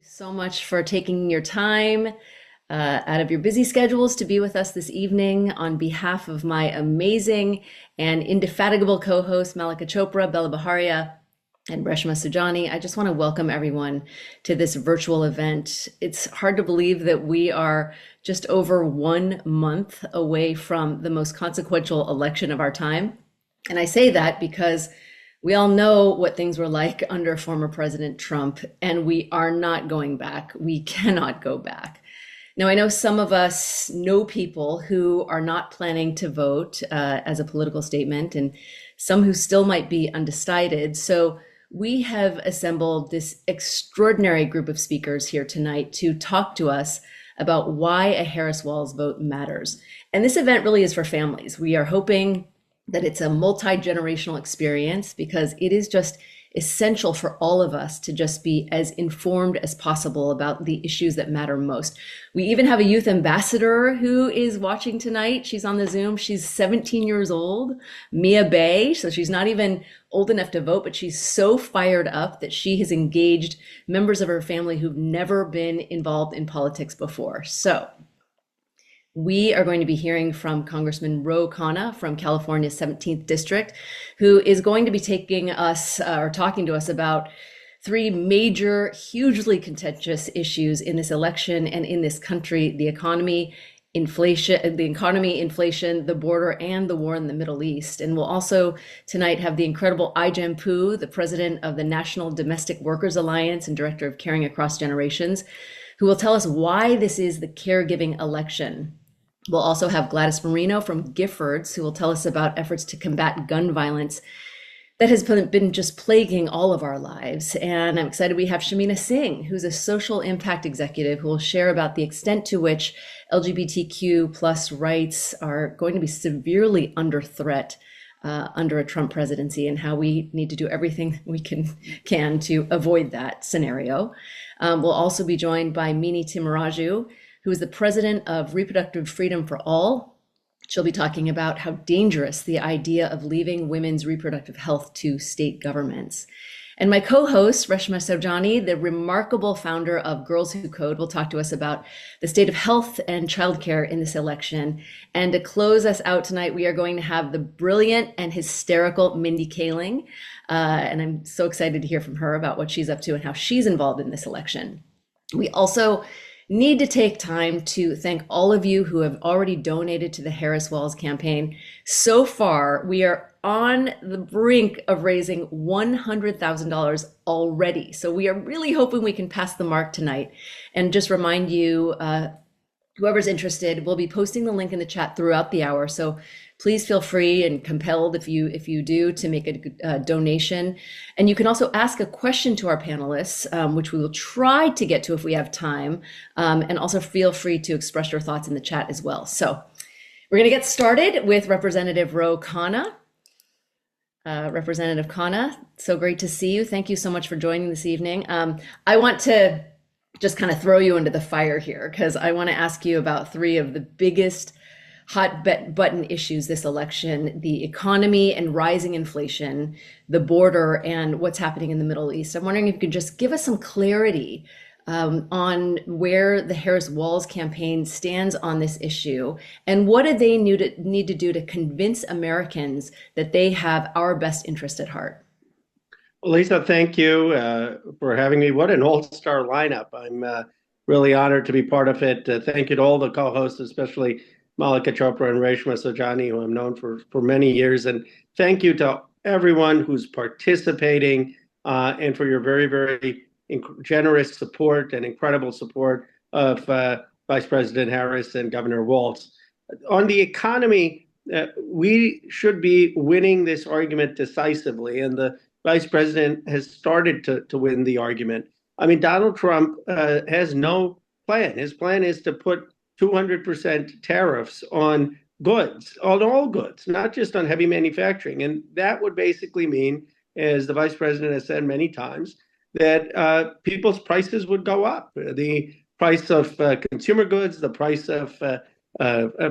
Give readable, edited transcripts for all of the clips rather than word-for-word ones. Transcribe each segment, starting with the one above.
So much for taking your time out of your busy schedules to be with us this evening. On behalf of my amazing and indefatigable co-host Mallika Chopra, Bela Bajaria, and Reshma Saujani, I just want to welcome everyone to this virtual event. It's hard to believe that we are just over 1 month away from the most consequential election of our time. And I say that because we all know what things were like under former President Trump, and we are not going back. We cannot go back. Now, I know some of us know people who are not planning to vote as a political statement, and some who still might be undecided. So we have assembled this extraordinary group of speakers here tonight to talk to us about why a Harris-Walz vote matters. And this event really is for families. We are hoping that it's a multi-generational experience because it is just essential for all of us to just be as informed as possible about the issues that matter most. We even have a youth ambassador who is watching tonight. She's on the Zoom. She's 17 years old, Mia Bay. So she's not even old enough to vote, but she's so fired up that she has engaged members of her family who've never been involved in politics before. So we are going to be hearing from Congressman Ro Khanna from California's 17th District, who is going to be taking us or talking to us about three major, hugely contentious issues in this election and in this country: the economy, inflation, the border, and the war in the Middle East. And we'll also tonight have the incredible Ai-jen Poo, the president of the National Domestic Workers Alliance and director of Caring Across Generations, who will tell us why this is the caregiving election. We'll also have Gladis Merino from Giffords, who will tell us about efforts to combat gun violence that has been just plaguing all of our lives. And I'm excited we have Shamina Singh, who's a social impact executive, who will share about the extent to which LGBTQ plus rights are going to be severely under threat under a Trump presidency, and how we need to do everything we can to avoid that scenario. We'll also be joined by Timmaraju, who is the president of Reproductive Freedom for All. She'll be talking about how dangerous the idea of leaving women's reproductive health to state governments. And my co-host, Reshma Saujani, the remarkable founder of Girls Who Code, will talk to us about the state of health and childcare in this election. And to close us out tonight, we are going to have the brilliant and hysterical Mindy Kaling. And I'm so excited to hear from her about what she's up to and how she's involved in this election. We also need to take time to thank all of you who have already donated to the Harris-Walz campaign. So far, we are on the brink of raising $100,000 already. So we are really hoping we can pass the mark tonight. And just remind you, whoever's interested, we'll be posting the link in the chat throughout the hour. So please feel free and compelled if you do to make a donation. And you can also ask a question to our panelists, which we will try to get to if we have time. And also feel free to express your thoughts in the chat as well. So we're going to get started with Representative Ro Khanna. Representative Khanna, so great to see you. Thank you so much for joining this evening. I want to just kind of throw you into the fire here because I want to ask you about three of the biggest hot button issues this election: the economy and rising inflation, the border, and what's happening in the Middle East. I'm wondering if you could just give us some clarity on where the Harris-Walz campaign stands on this issue, and what do they need to do to convince Americans that they have our best interest at heart? Well, Lisa, thank you for having me. What an all-star lineup. I'm really honored to be part of it. Thank you to all the co-hosts, especially Mallika Chopra and Reshma Saujani, who I've known for many years. And thank you to everyone who's participating and for your very, very generous support and incredible support of Vice President Harris and Governor Walz. On the economy, we should be winning this argument decisively, and the Vice President has started to win the argument. I mean, Donald Trump has no plan. His plan is to put 200% tariffs on goods, on all goods, not just on heavy manufacturing. And that would basically mean, as the Vice President has said many times, that people's prices would go up. The price of consumer goods, the price of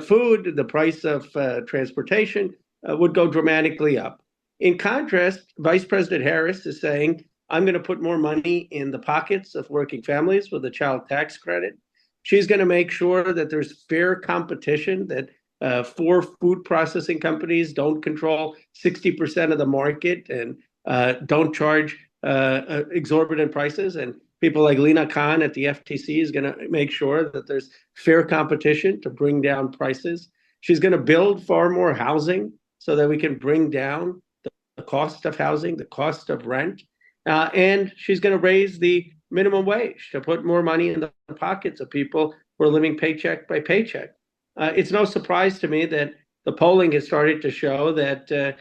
food, the price of transportation would go dramatically up. In contrast, Vice President Harris is saying I'm going to put more money in the pockets of working families with the child tax credit. She's going to make sure that there's fair competition, that four food processing companies don't control 60% of the market and don't charge exorbitant prices. And people like Lina Khan at the FTC is going to make sure that there's fair competition to bring down prices. She's going to build far more housing so that we can bring down the cost of housing, the cost of rent. And she's going to raise the minimum wage to put more money in the pockets of people who are living paycheck by paycheck. It's no surprise to me that the polling has started to show that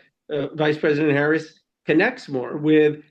Vice President Harris connects more with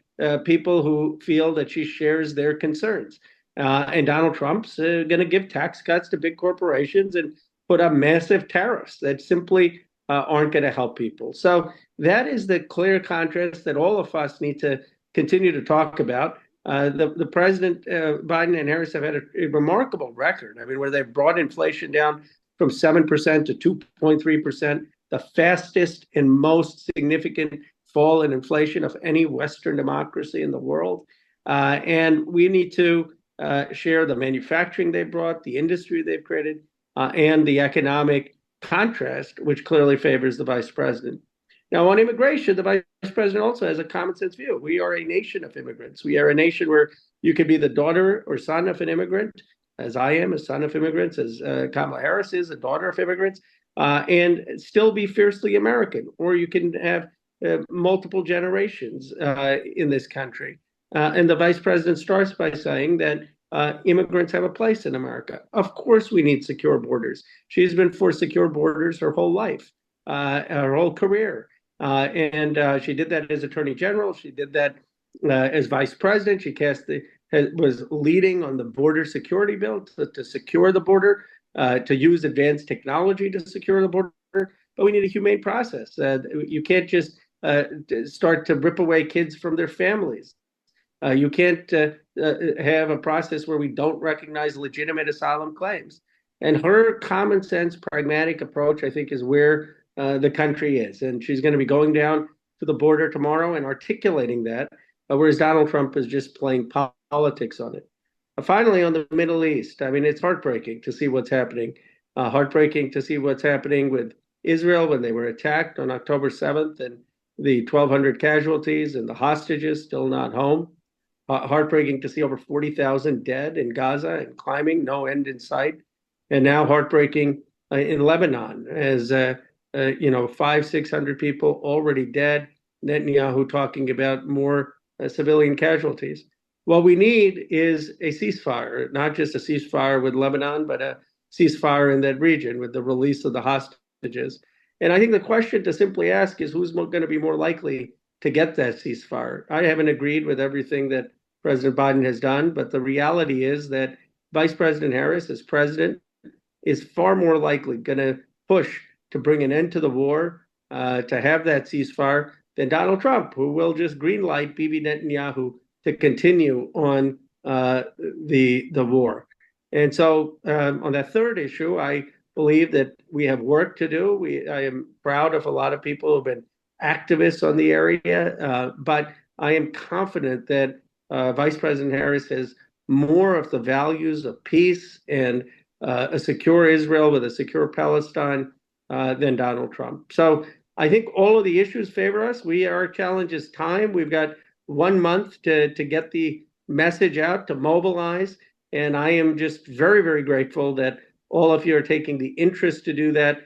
people who feel that she shares their concerns. And Donald Trump's going to give tax cuts to big corporations and put up massive tariffs that simply aren't going to help people. So that is the clear contrast that all of us need to continue to talk about. The President, Biden and Harris have had a remarkable record. I mean, where they've brought inflation down from 7% to 2.3%, the fastest and most significant fall in inflation of any Western democracy in the world. And we need to share the manufacturing they've brought, the industry they've created, and the economic contrast, which clearly favors the vice president. Now, on immigration, the vice president also has a common sense view. We are a nation of immigrants. We are a nation where you could be the daughter or son of an immigrant, as I am, a son of immigrants, as Kamala Harris is, a daughter of immigrants, and still be fiercely American. Or you can have multiple generations in this country. And the vice president starts by saying that immigrants have a place in America. Of course, we need secure borders. She's been for secure borders her whole life, her whole career. And she did that as Attorney General. She did that as Vice President. She was leading on the border security bill to secure the border, to use advanced technology to secure the border. But we need a humane process. You can't just start to rip away kids from their families. You can't have a process where we don't recognize legitimate asylum claims. And her common sense, pragmatic approach, I think, is where the country is. And she's going to be going down to the border tomorrow and articulating that, whereas Donald Trump is just playing politics on it. Finally, on the Middle East, I mean, it's heartbreaking to see what's happening. Heartbreaking to see what's happening with Israel when they were attacked on October 7th and the 1,200 casualties and the hostages still not home. Heartbreaking to see over 40,000 dead in Gaza and climbing, no end in sight. And now heartbreaking in Lebanon as 500-600 people already dead. Netanyahu talking about more civilian casualties. What we need is a ceasefire, not just a ceasefire with Lebanon, but a ceasefire in that region with the release of the hostages. And I think the question to simply ask is who's going to be more likely to get that ceasefire. I haven't agreed with everything that President Biden has done, but the reality is that Vice President Harris, as president, is far more likely going to push to bring an end to the war, to have that ceasefire, than Donald Trump, who will just greenlight Bibi Netanyahu to continue on the war. And so on that third issue, I believe that we have work to do. I am proud of a lot of people who have been activists on the area, but I am confident that Vice President Harris has more of the values of peace and a secure Israel with a secure Palestine than Donald Trump. So I think all of the issues favor us. Our challenge is time. We've got 1 month to get the message out, to mobilize. And I am just very, very grateful that all of you are taking the interest to do that.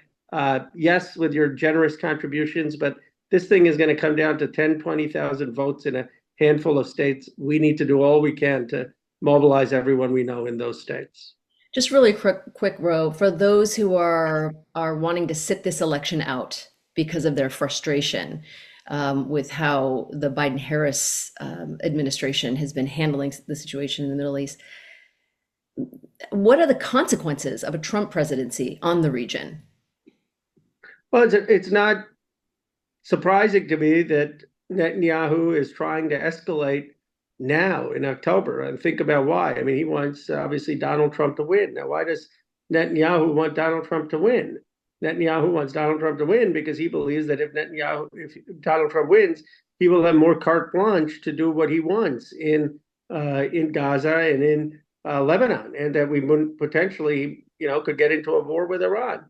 Yes, with your generous contributions, but this thing is going to come down to 10, 20,000 votes in a handful of states. We need to do all we can to mobilize everyone we know in those states. Just really quick, Ro, for those who are wanting to sit this election out because of their frustration with how the Biden-Harris administration has been handling the situation in the Middle East, what are the consequences of a Trump presidency on the region? Well, it's not surprising to me that Netanyahu is trying to escalate now in October. And think about why. I mean, he wants, obviously, Donald Trump to win. Now, why does Netanyahu want Donald Trump to win? Netanyahu wants Donald Trump to win because he believes that if Donald Trump wins, he will have more carte blanche to do what he wants in Gaza and in Lebanon, and that we potentially, could get into a war with Iran.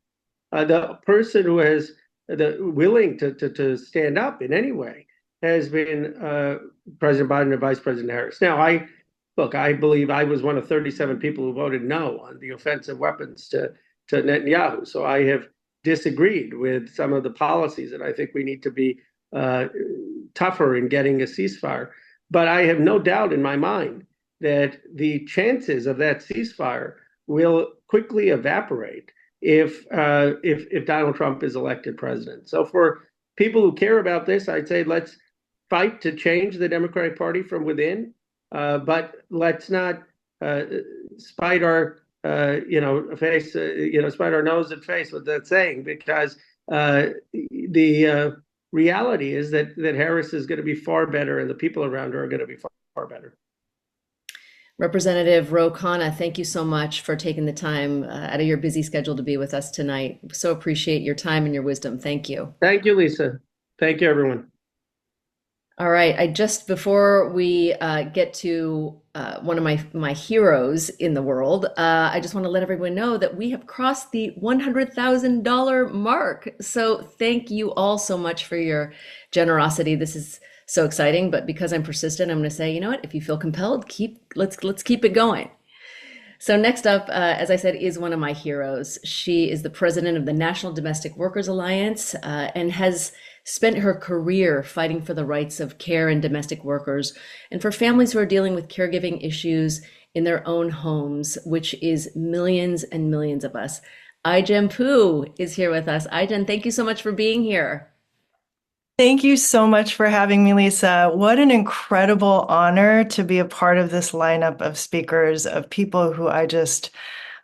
The person who has the willing to stand up in any way has been President Biden and Vice President Harris. Now, I believe I was one of 37 people who voted no on the offensive weapons to Netanyahu. So I have disagreed with some of the policies, and I think we need to be tougher in getting a ceasefire. But I have no doubt in my mind that the chances of that ceasefire will quickly evaporate if Donald Trump is elected president. So for people who care about this, I'd say let's fight to change the Democratic Party from within, but let's not spite our face, spite our nose and face with that saying, because the reality is that Harris is going to be far better, and the people around her are going to be far better. Representative Ro Khanna, thank you so much for taking the time out of your busy schedule to be with us tonight. So appreciate your time and your wisdom. Thank you. Thank you, Lisa. Thank you, everyone. All right. Before we get to one of my heroes in the world, I just want to let everyone know that we have crossed the $100,000 mark. So thank you all so much for your generosity. This is so exciting, but because I'm persistent, I'm going to say, you know what? If you feel compelled, let's keep it going. So next up, as I said, is one of my heroes. She is the president of the National Domestic Workers Alliance and has spent her career fighting for the rights of care and domestic workers and for families who are dealing with caregiving issues in their own homes, which is millions and millions of us. Ai-jen Poo is here with us. Ai-jen, thank you so much for being here. Thank you so much for having me, Lisa. What an incredible honor to be a part of this lineup of speakers, of people who I just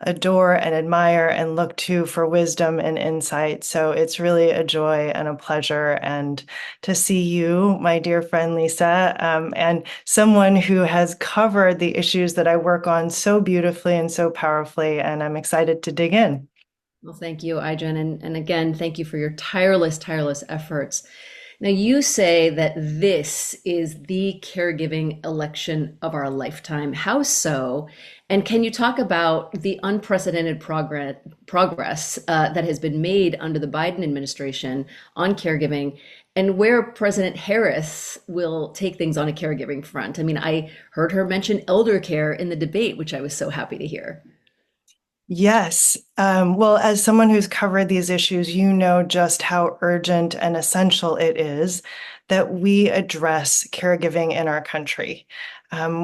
adore and admire and look to for wisdom and insight. So it's really a joy and a pleasure, and to see you, my dear friend Lisa, and someone who has covered the issues that I work on so beautifully and so powerfully, and I'm excited to dig in. Well, thank you, Ai-jen, and again, thank you for your tireless efforts. Now, you say that this is the caregiving election of our lifetime. How so? And can you talk about the unprecedented progress that has been made under the Biden administration on caregiving, and where President Harris will take things on a caregiving front? I mean, I heard her mention elder care in the debate, which I was so happy to hear. Yes. Well, as someone who's covered these issues, you know just how urgent and essential it is that we address caregiving in our country.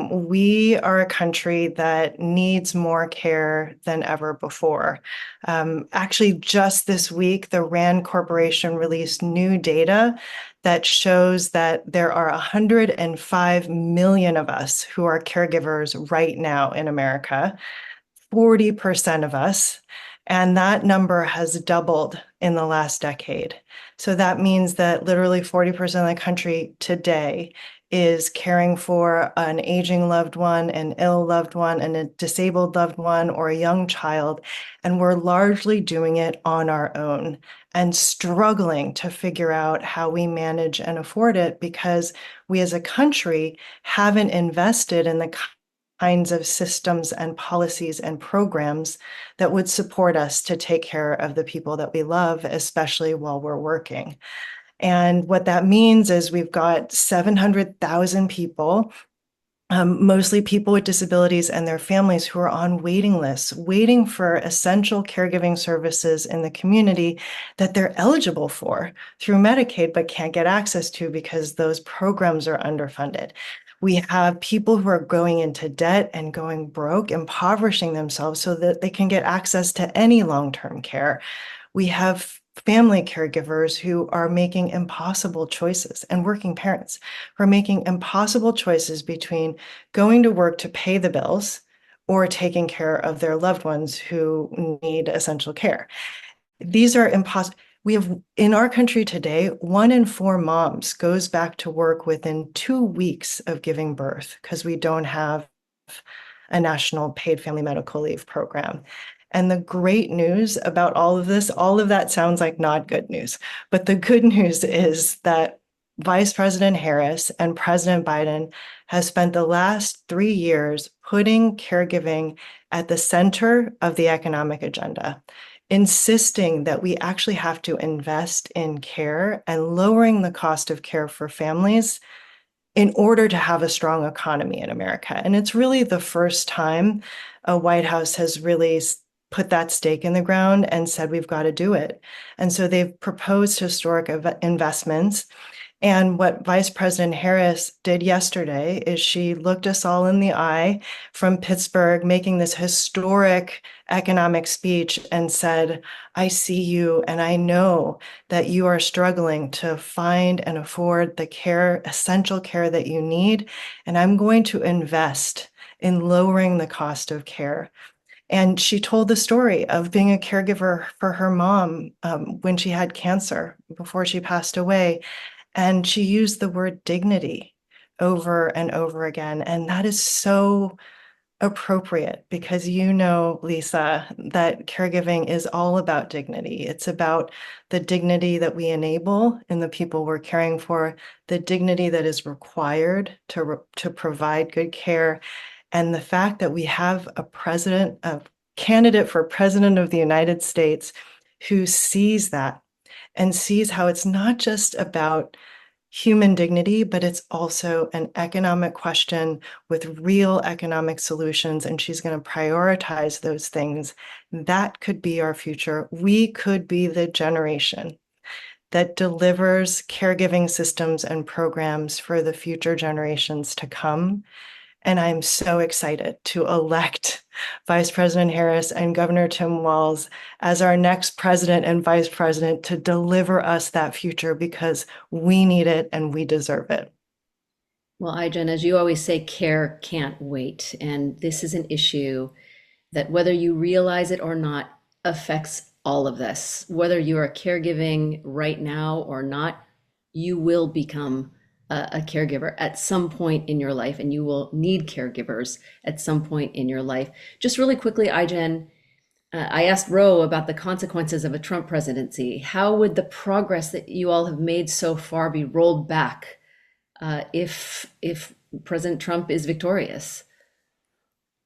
We are a country that needs more care than ever before. Actually, just this week, the RAND Corporation released new data that shows that there are 105 million of us who are caregivers right now in America. 40% of us, and that number has doubled in the last decade. So that means that literally 40% of the country today is caring for an aging loved one, an ill loved one, and a disabled loved one, or a young child. And we're largely doing it on our own and struggling to figure out how we manage and afford it, because we as a country haven't invested in the kinds of systems and policies and programs that would support us to take care of the people that we love, especially while we're working. And what that means is we've got 700,000 people, mostly people with disabilities and their families, who are on waiting lists, waiting for essential caregiving services in the community that they're eligible for through Medicaid, but can't get access to because those programs are underfunded. We have people who are going into debt and going broke, impoverishing themselves so that they can get access to any long-term care. We have family caregivers who are making impossible choices, and working parents who are making impossible choices between going to work to pay the bills or taking care of their loved ones who need essential care. These are impossible. We have, in our country today, 1 in 4 moms goes back to work within 2 weeks of giving birth because we don't have a national paid family medical leave program. And the great news about all of this, all of that sounds like not good news, but the good news is that Vice President Harris and President Biden has spent the last 3 years putting caregiving at the center of the economic agenda, insisting that we actually have to invest in care and lowering the cost of care for families in order to have a strong economy in America. And it's really the first time a White House has really put that stake in the ground and said, we've got to do it. And so they've proposed historic investments. And what Vice President Harris did yesterday is she looked us all in the eye from Pittsburgh, making this historic economic speech and said, I see you and I know that you are struggling to find and afford the care, essential care that you need. And I'm going to invest in lowering the cost of care. And she told the story of being a caregiver for her mom when she had cancer before she passed away. And she used the word dignity over and over again. And that is so appropriate because you know, Lisa, that caregiving is all about dignity. It's about the dignity that we enable in the people we're caring for, the dignity that is required to provide good care. And the fact that we have a candidate for president of the United States who sees that and sees how it's not just about human dignity, but it's also an economic question with real economic solutions. And she's going to prioritize those things. That could be our future. We could be the generation that delivers caregiving systems and programs for the future generations to come. And I'm so excited to elect Vice President Harris and Governor Tim Walz as our next president and vice president to deliver us that future because we need it and we deserve it. Well, Ijen, as you always say, care can't wait. And this is an issue that, whether you realize it or not, affects all of this. Whether you are caregiving right now or not, you will become a caregiver at some point in your life, and you will need caregivers at some point in your life. Just really quickly, Ijen, I asked Ro about the consequences of a Trump presidency. How would the progress that you all have made so far be rolled back if President Trump is victorious?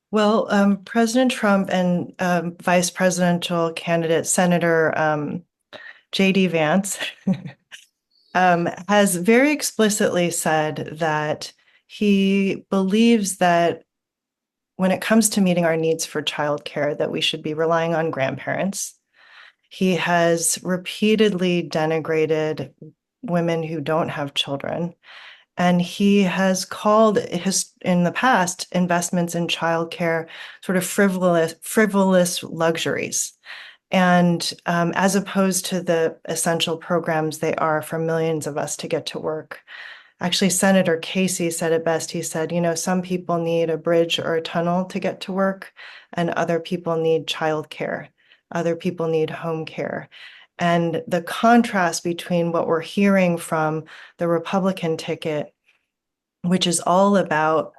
Well, President Trump and vice presidential candidate Senator J.D. Vance has very explicitly said that he believes that when it comes to meeting our needs for childcare, that we should be relying on grandparents. He has repeatedly denigrated women who don't have children. And he has called in the past, investments in childcare sort of frivolous luxuries. And as opposed to the essential programs they are for millions of us to get to work. Actually, Senator Casey said it best. He said, some people need a bridge or a tunnel to get to work, and other people need childcare. Other people need home care. And the contrast between what we're hearing from the Republican ticket, which is all about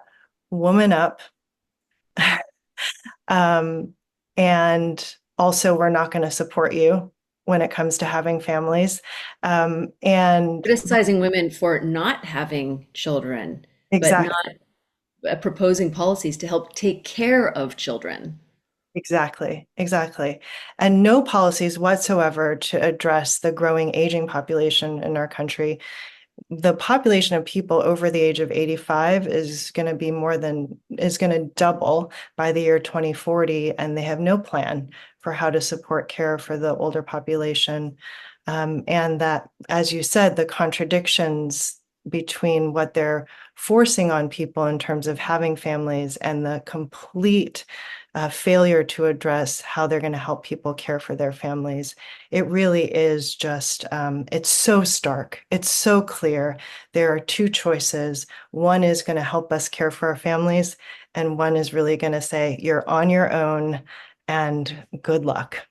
woman up, and also we're not going to support you when it comes to having families, and criticizing women for not having children, exactly. but not proposing policies to help take care of children. Exactly. And no policies whatsoever to address the growing aging population in our country. The population of people over the age of 85 is going to double by the year 2040, and they have no plan for how to support care for the older population. And that, as you said, the contradictions between what they're forcing on people in terms of having families and the complete failure to address how they're going to help people care for their families. It really is just, it's so stark. It's so clear. There are two choices. One is going to help us care for our families, and one is really going to say, you're on your own and good luck.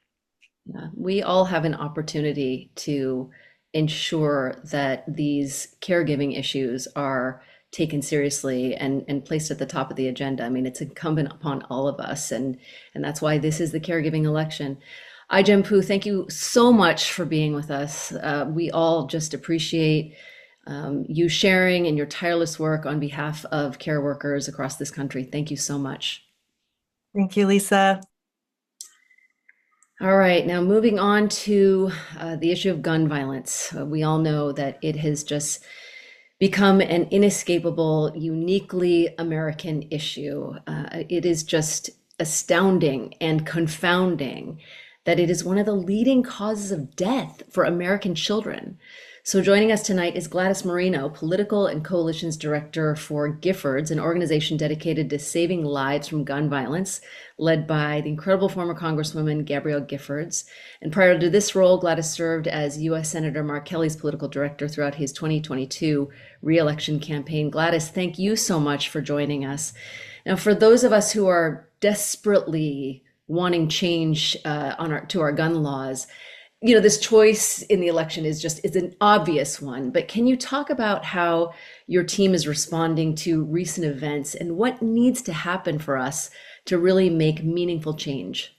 Yeah, we all have an opportunity to ensure that these caregiving issues are taken seriously and placed at the top of the agenda. I mean, it's incumbent upon all of us, and that's why this is the caregiving election. Ijen Poo, thank you so much for being with us. We all just appreciate you sharing and your tireless work on behalf of care workers across this country. Thank you so much. Thank you, Lisa. All right, now moving on to the issue of gun violence. We all know that it has just become an inescapable, uniquely American issue. It is just astounding and confounding that it is one of the leading causes of death for American children. So joining us tonight is Gladis Merino, Political and Coalitions Director for Giffords, an organization dedicated to saving lives from gun violence, led by the incredible former Congresswoman Gabrielle Giffords. And prior to this role, Gladys served as U.S. Senator Mark Kelly's political director throughout his 2022 re-election campaign. Gladys, thank you so much for joining us. Now, for those of us who are desperately wanting change to our gun laws, this choice in the election is an obvious one, but can you talk about how your team is responding to recent events and what needs to happen for us to really make meaningful change?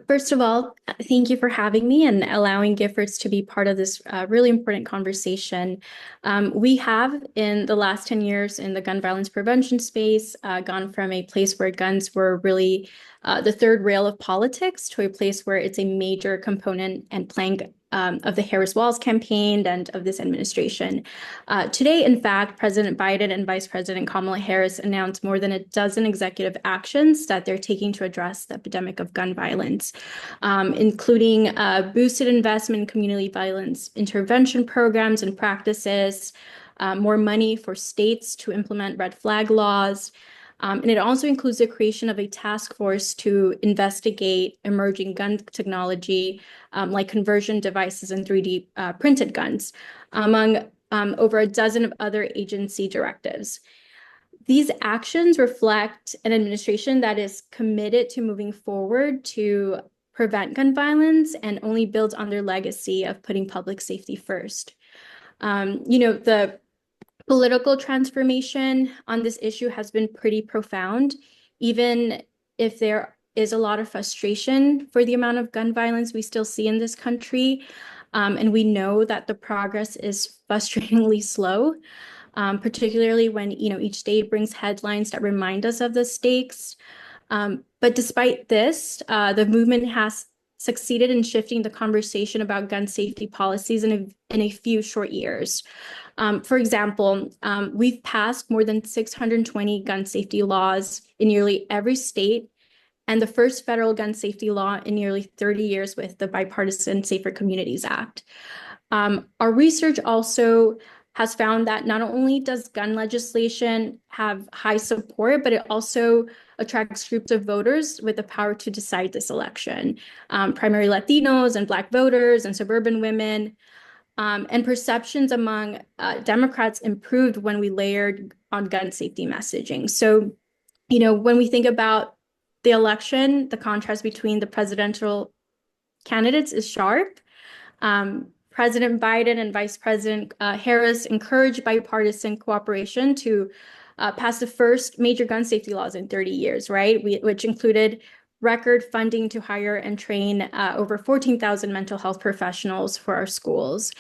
First of all, thank you for having me and allowing Giffords to be part of this really important conversation. We have, in the last 10 years in the gun violence prevention space, gone from a place where guns were really the third rail of politics to a place where it's a major component and plank of the Harris-Walz campaign and of this administration. Today, in fact, President Biden and Vice President Kamala Harris announced more than a dozen executive actions that they're taking to address the epidemic of gun violence, including boosted investment in community violence intervention programs and practices, more money for states to implement red flag laws. And it also includes the creation of a task force to investigate emerging gun technology, like conversion devices and 3D printed guns, among over a dozen of other agency directives. These actions reflect an administration that is committed to moving forward to prevent gun violence and only builds on their legacy of putting public safety first. The political transformation on this issue has been pretty profound, even if there is a lot of frustration for the amount of gun violence we still see in this country. And we know that the progress is frustratingly slow, particularly when each day brings headlines that remind us of the stakes. But despite this, the movement has succeeded in shifting the conversation about gun safety policies in a few short years. For example, we've passed more than 620 gun safety laws in nearly every state, and the first federal gun safety law in nearly 30 years with the bipartisan Safer Communities Act. Our research also has found that not only does gun legislation have high support, but it also attracts groups of voters with the power to decide this election, primarily Latinos and Black voters and suburban women. And perceptions among Democrats improved when we layered on gun safety messaging. So, when we think about the election, the contrast between the presidential candidates is sharp. President Biden and Vice President Harris encouraged bipartisan cooperation to pass the first major gun safety laws in 30 years, right? Which included record funding to hire and train over 14,000 mental health professionals for our schools.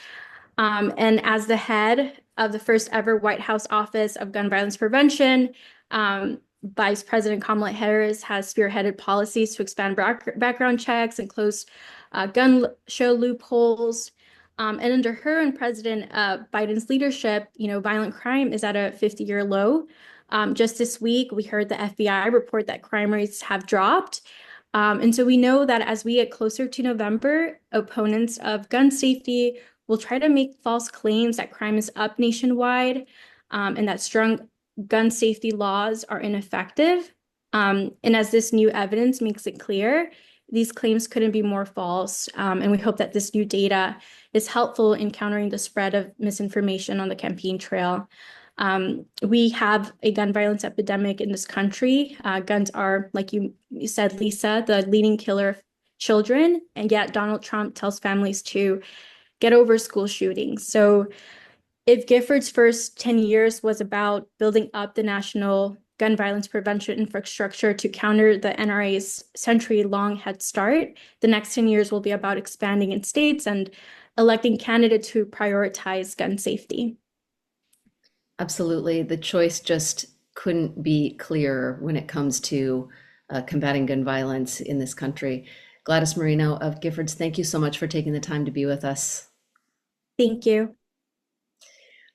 And as the head of the first ever White House Office of Gun Violence Prevention, Vice President Kamala Harris has spearheaded policies to expand background checks and close gun show loopholes. And under her and President Biden's leadership, violent crime is at a 50-year low. Just this week, we heard the FBI report that crime rates have dropped. And so we know that as we get closer to November, opponents of gun safety will try to make false claims that crime is up nationwide and that strong gun safety laws are ineffective. And as this new evidence makes it clear, these claims couldn't be more false. And we hope that this new data is helpful in countering the spread of misinformation on the campaign trail. We have a gun violence epidemic in this country. Guns are, like you said, Lisa, the leading killer of children, and yet Donald Trump tells families to get over school shootings. So if Gifford's first 10 years was about building up the national gun violence prevention infrastructure to counter the NRA's century-long head start, the next 10 years will be about expanding in states and electing candidates who prioritize gun safety. Absolutely. The choice just couldn't be clearer when it comes to combating gun violence in this country. Gladys Merino of Giffords, thank you so much for taking the time to be with us. Thank you.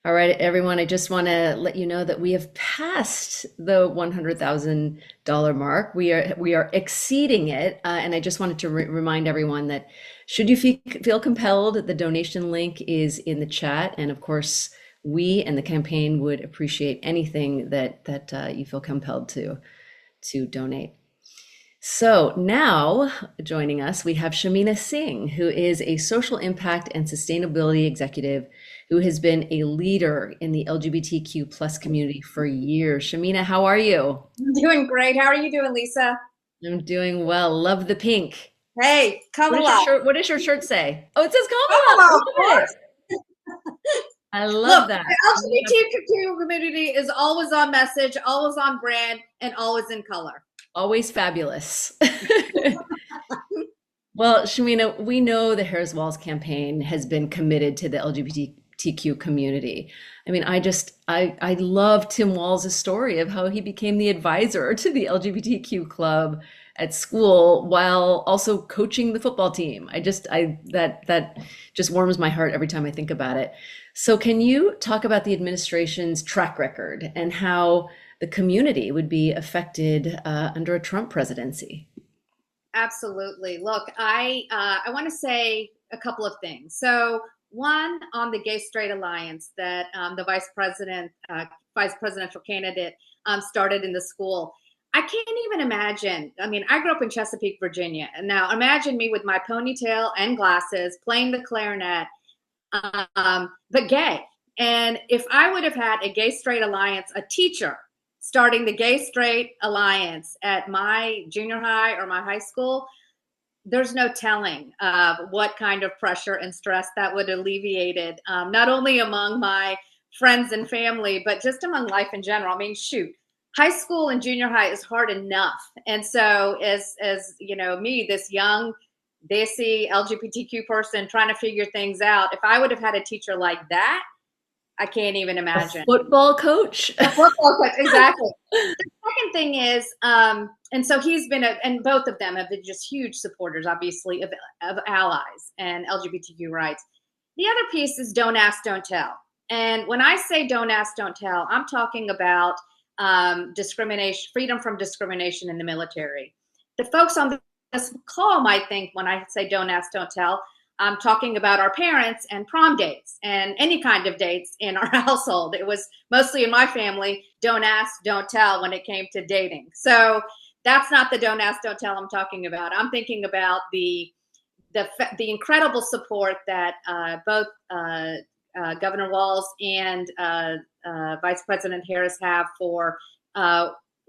All right, everyone, I just want to let you know that we have passed the $100,000 mark. We are exceeding it, and I just wanted to remind everyone that should you feel compelled, the donation link is in the chat, and of course, we and the campaign would appreciate anything that you feel compelled to donate. So now joining us, we have Shamina Singh, who is a social impact and sustainability executive who has been a leader in the LGBTQ plus community for years. Shamina, how are you? I'm doing great. How are you doing, Lisa? I'm doing well. Love the pink. Hey, come along. What does your shirt say? Oh, it says come along. I love that. The LGBTQ community is always on message, always on brand, and always in color. Always fabulous. Well, Shamina, we know the Harris-Walz campaign has been committed to the LGBTQ community. I mean, I love Tim Walz's story of how he became the advisor to the LGBTQ club at school while also coaching the football team. That just warms my heart every time I think about it. So can you talk about the administration's track record and how the community would be affected under a Trump presidency? Absolutely. Look, I want to say a couple of things. So one, on the Gay Straight Alliance that the vice presidential candidate started in the school. I can't even imagine. I mean, I grew up in Chesapeake, Virginia. And now imagine me with my ponytail and glasses playing the clarinet, but gay. And if I would have had a Gay Straight Alliance, a teacher starting the Gay Straight Alliance at my junior high or my high school, there's no telling what kind of pressure and stress that would have alleviated, not only among my friends and family, but just among life in general. I mean, shoot, high school and junior high is hard enough. And so as you know, me, this young, desi LGBTQ person trying to figure things out, if I would have had a teacher like that, I can't even imagine. A football coach? A football coach, exactly. The second thing is, and so he's been, and both of them have been just huge supporters, obviously, of allies and LGBTQ rights. The other piece is don't ask, don't tell. And when I say don't ask, don't tell, I'm talking about discrimination, freedom from discrimination in the military. The folks on this call might think when I say don't ask, don't tell, I'm talking about our parents and prom dates and any kind of dates in our household. It was mostly in my family, don't ask, don't tell when it came to dating. So that's not the don't ask, don't tell I'm talking about. I'm thinking about the incredible support that both Governor Walz and Vice President Harris have for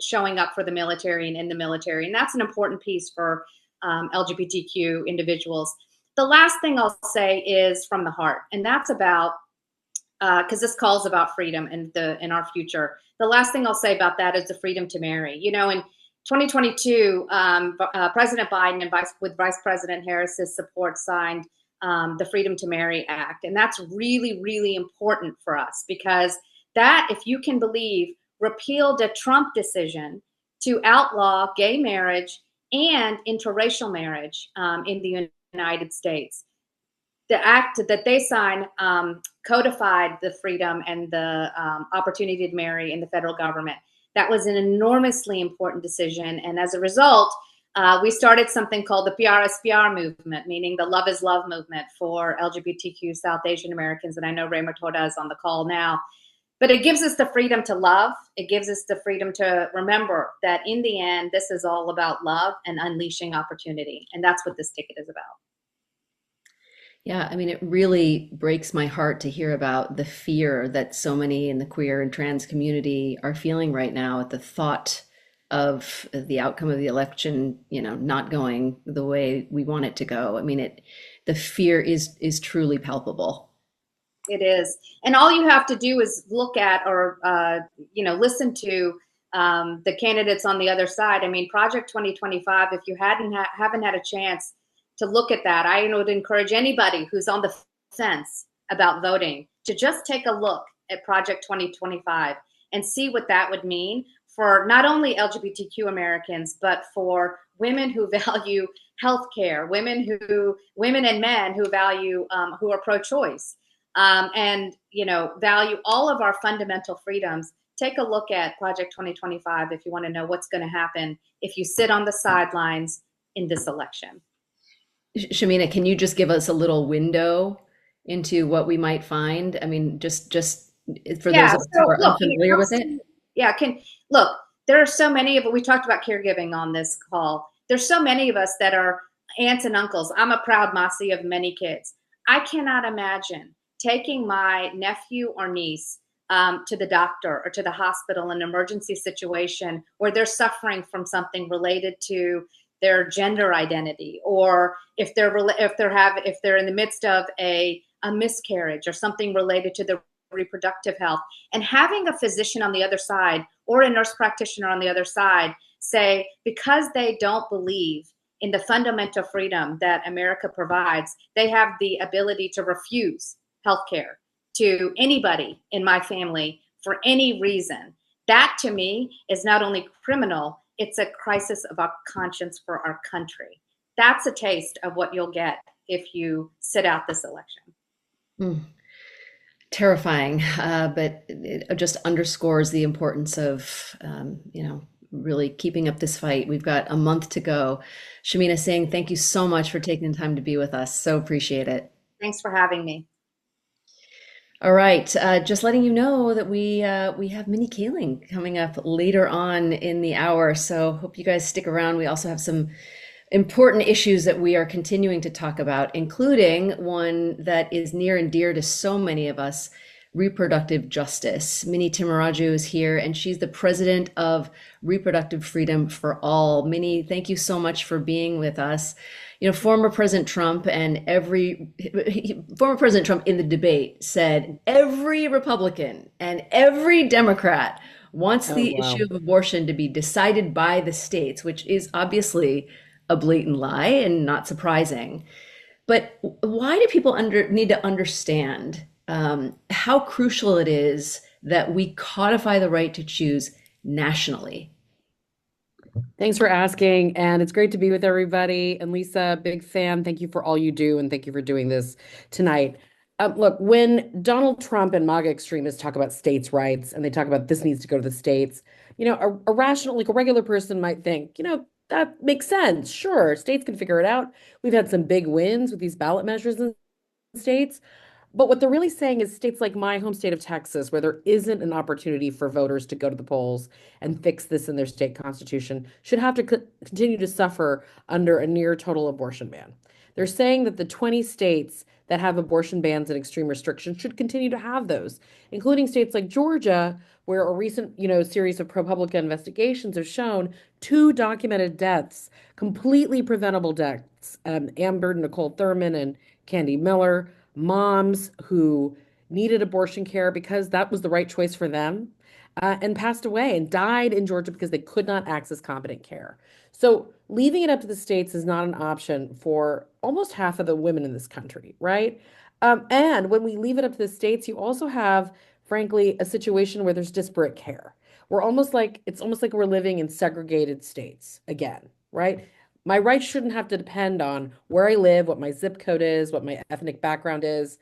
showing up for the military and in the military. And that's an important piece for LGBTQ individuals. The last thing I'll say is from the heart, and that's about, because this calls about freedom and in our future. The last thing I'll say about that is the freedom to marry. You know, in 2022, President Biden and with Vice President Harris's support signed the Freedom to Marry Act. And that's really, really important for us because that, if you can believe, repealed a Trump decision to outlaw gay marriage and interracial marriage in the United States. The act that they signed codified the freedom and the opportunity to marry in the federal government. That was an enormously important decision. And as a result, we started something called the PRSPR movement, meaning the Love is Love movement for LGBTQ South Asian Americans. And I know Reshma Saujani is on the call now. But it gives us the freedom to love. It gives us the freedom to remember that in the end, this is all about love and unleashing opportunity. And that's what this ticket is about. Yeah, I mean, it really breaks my heart to hear about the fear that so many in the queer and trans community are feeling right now at the thought of the outcome of the election, you know, not going the way we want it to go. I mean, the fear is truly palpable. It is. And all you have to do is look at or, listen to the candidates on the other side. I mean, Project 2025, if you haven't had a chance to look at that, I would encourage anybody who's on the sense about voting to just take a look at Project 2025 and see what that would mean for not only LGBTQ Americans, but for women who value healthcare, women and men who value, who are pro-choice, and value all of our fundamental freedoms. Take a look at Project 2025 if you want to know what's going to happen if you sit on the sidelines in this election. Shamina, can you just give us a little window into what we might find? I mean, just for those of us who are unfamiliar with it. Yeah, look, there are so many of it. We talked about caregiving on this call. There's so many of us that are aunts and uncles. I'm a proud Mossy of many kids. I cannot imagine taking my nephew or niece to the doctor or to the hospital in an emergency situation where they're suffering from something related to their gender identity, or if they're in the midst of a miscarriage or something related to their reproductive health, and having a physician on the other side or a nurse practitioner on the other side say, because they don't believe in the fundamental freedom that America provides, they have the ability to refuse healthcare to anybody in my family for any reason. That to me is not only criminal, it's a crisis of our conscience for our country. That's a taste of what you'll get if you sit out this election. Terrifying, but it just underscores the importance of, really keeping up this fight. We've got a month to go. Shamina Singh, thank you so much for taking the time to be with us. So appreciate it. Thanks for having me. All right, just letting you know that we have Minnie Kaling coming up later on in the hour, so hope you guys stick around. We also have some important issues that we are continuing to talk about, including one that is near and dear to so many of us, reproductive justice. Minnie Timmaraju is here, and she's the president of Reproductive Freedom for All. Minnie, thank you so much for being with us. Former President Trump in the debate said every Republican and every Democrat wants the issue of abortion to be decided by the states, which is obviously a blatant lie and not surprising. But why do people need to understand how crucial it is that we codify the right to choose nationally? Thanks for asking, and it's great to be with everybody. And Lisa, big fan. Thank you for all you do, and thank you for doing this tonight. Look, when Donald Trump and MAGA extremists talk about states' rights, and they talk about this needs to go to the states, a rational, like a regular person might think, that makes sense. Sure, states can figure it out. We've had some big wins with these ballot measures in states. But what they're really saying is states like my home state of Texas, where there isn't an opportunity for voters to go to the polls and fix this in their state constitution, should have to continue to suffer under a near total abortion ban. They're saying that the 20 states that have abortion bans and extreme restrictions should continue to have those, including states like Georgia, where a recent, series of ProPublica investigations have shown 2 documented deaths, completely preventable deaths, Amber Nicole Thurman and Candy Miller, moms who needed abortion care because that was the right choice for them, and passed away and died in Georgia because they could not access competent care. So leaving it up to the states is not an option for almost half of the women in this country, right? And when we leave it up to the states, you also have, frankly, a situation where there's disparate care. It's almost like we're living in segregated states again, right? My rights shouldn't have to depend on where I live, what my zip code is, what my ethnic background is.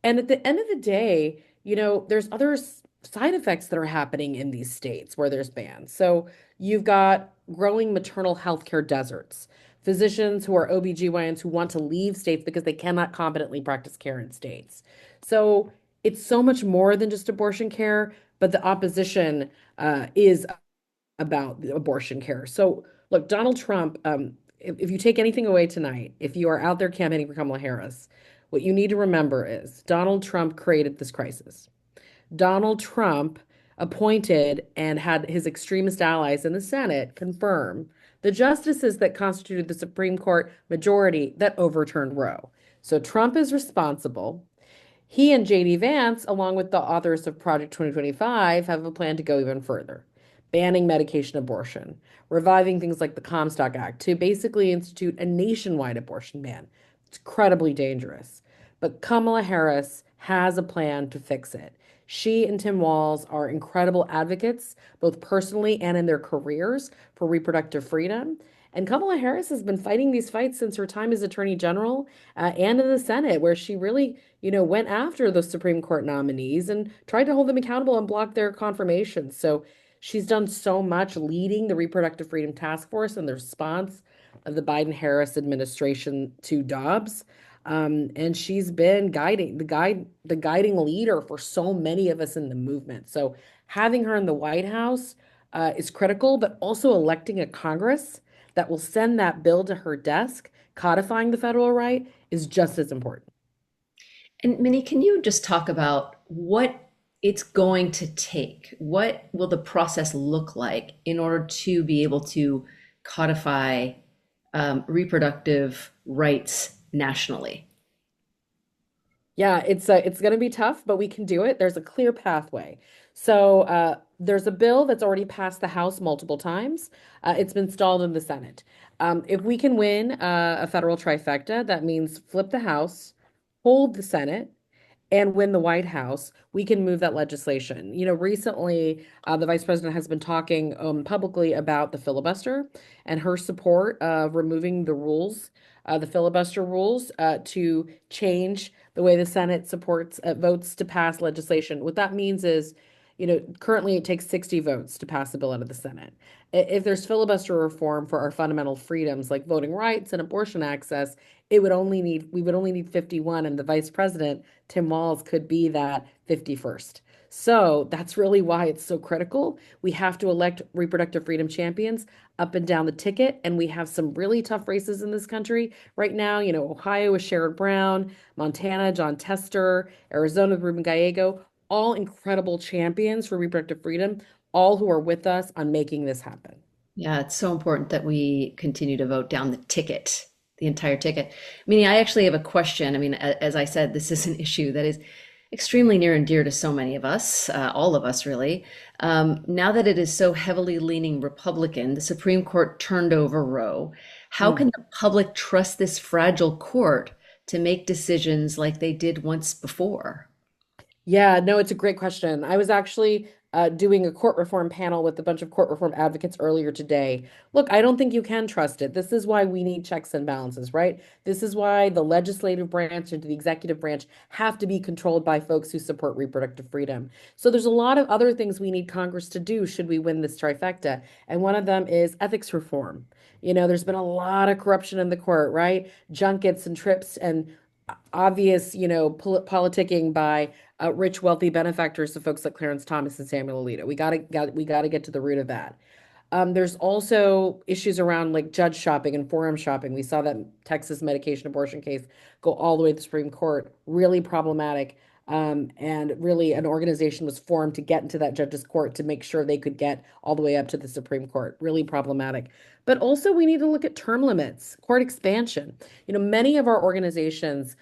And at the end of the day, there's other side effects that are happening in these states where there's bans. So you've got growing maternal health care deserts, physicians who are OBGYNs who want to leave states because they cannot competently practice care in states. So it's so much more than just abortion care, but the opposition is about abortion care. So look, Donald Trump, if you take anything away tonight, if you are out there campaigning for Kamala Harris, what you need to remember is Donald Trump created this crisis. Donald Trump appointed and had his extremist allies in the Senate confirm the justices that constituted the Supreme Court majority that overturned Roe. So Trump is responsible. He and J.D. Vance, along with the authors of Project 2025, have a plan to go even further, banning medication abortion, reviving things like the Comstock Act to basically institute a nationwide abortion ban. It's incredibly dangerous. but Kamala Harris has a plan to fix it. She and Tim Walz are incredible advocates, both personally and in their careers, for reproductive freedom. And Kamala Harris has been fighting these fights since her time as Attorney General and in the Senate, where she really, went after the Supreme Court nominees and tried to hold them accountable and block their confirmations. So she's done so much leading the Reproductive Freedom Task Force and the response of the Biden-Harris administration to Dobbs. And she's been the guiding leader for so many of us in the movement. So having her in the White House is critical, but also electing a Congress that will send that bill to her desk, codifying the federal right, is just as important. And Minnie, can you just talk about what it's going to take? What will the process look like in order to be able to codify reproductive rights nationally? Yeah, it's going to be tough, but we can do it. There's a clear pathway. So there's a bill that's already passed the House multiple times. It's been stalled in the Senate. If we can win a federal trifecta, that means flip the House, hold the Senate, and win the White House, we can move that legislation. Recently, the vice president has been talking publicly about the filibuster and her support of removing the rules, the filibuster rules, to change the way the Senate supports votes to pass legislation. What that means is, currently it takes 60 votes to pass a bill out of the Senate. If there's filibuster reform for our fundamental freedoms like voting rights and abortion access, we would only need 51, and the vice president, Tim Walz, could be that 51st. So that's really why it's so critical. We have to elect reproductive freedom champions up and down the ticket, and we have some really tough races in this country right now. Ohio with Sherrod Brown, Montana, John Tester, Arizona with Ruben Gallego, all incredible champions for reproductive freedom, all who are with us on making this happen. Yeah, it's so important that we continue to vote down the ticket, the entire ticket. Meaning, I actually have a question. I mean, as I said, this is an issue that is extremely near and dear to so many of us, all of us really. Now that it is so heavily leaning Republican, the Supreme Court turned over Roe. How can the public trust this fragile court to make decisions like they did once before? Yeah, no, it's a great question. I was actually doing a court reform panel with a bunch of court reform advocates earlier today. Look, I don't think you can trust it. This is why we need checks and balances, right? This is why the legislative branch and the executive branch have to be controlled by folks who support reproductive freedom. So there's a lot of other things we need Congress to do should we win this trifecta. And one of them is ethics reform. There's been a lot of corruption in the court, right? Junkets and trips and obvious, politicking by rich, wealthy benefactors of folks like Clarence Thomas and Samuel Alito. We gotta get to the root of that. There's also issues around like judge shopping and forum shopping. We saw that Texas medication abortion case go all the way to the Supreme Court. Really problematic. And really, an organization was formed to get into that judge's court to make sure they could get all the way up to the Supreme Court. Really problematic. But also, we need to look at term limits, court expansion. Many of our organizations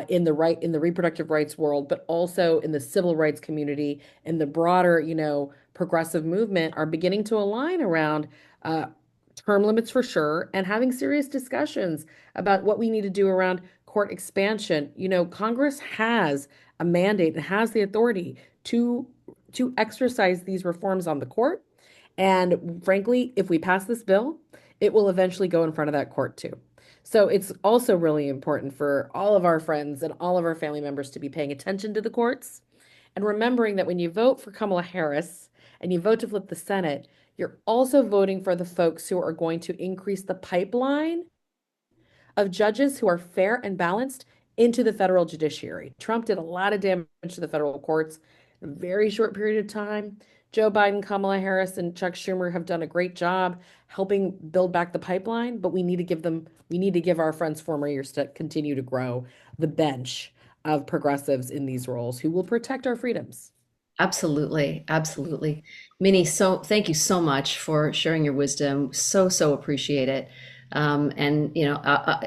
in the reproductive rights world, but also in the civil rights community, in the broader, progressive movement, are beginning to align around term limits for sure, and having serious discussions about what we need to do around court expansion. Congress has a mandate and has the authority to exercise these reforms on the court. And frankly, if we pass this bill, it will eventually go in front of that court too. So it's also really important for all of our friends and all of our family members to be paying attention to the courts and remembering that when you vote for Kamala Harris and you vote to flip the Senate, you're also voting for the folks who are going to increase the pipeline of judges who are fair and balanced into the federal judiciary. Trump did a lot of damage to the federal courts in a very short period of time. Joe Biden, Kamala Harris, and Chuck Schumer have done a great job helping build back the pipeline, but we need to give our friends 4 more years to continue to grow the bench of progressives in these roles who will protect our freedoms. Absolutely. Absolutely. Minnie, so thank you so much for sharing your wisdom. So appreciate it. And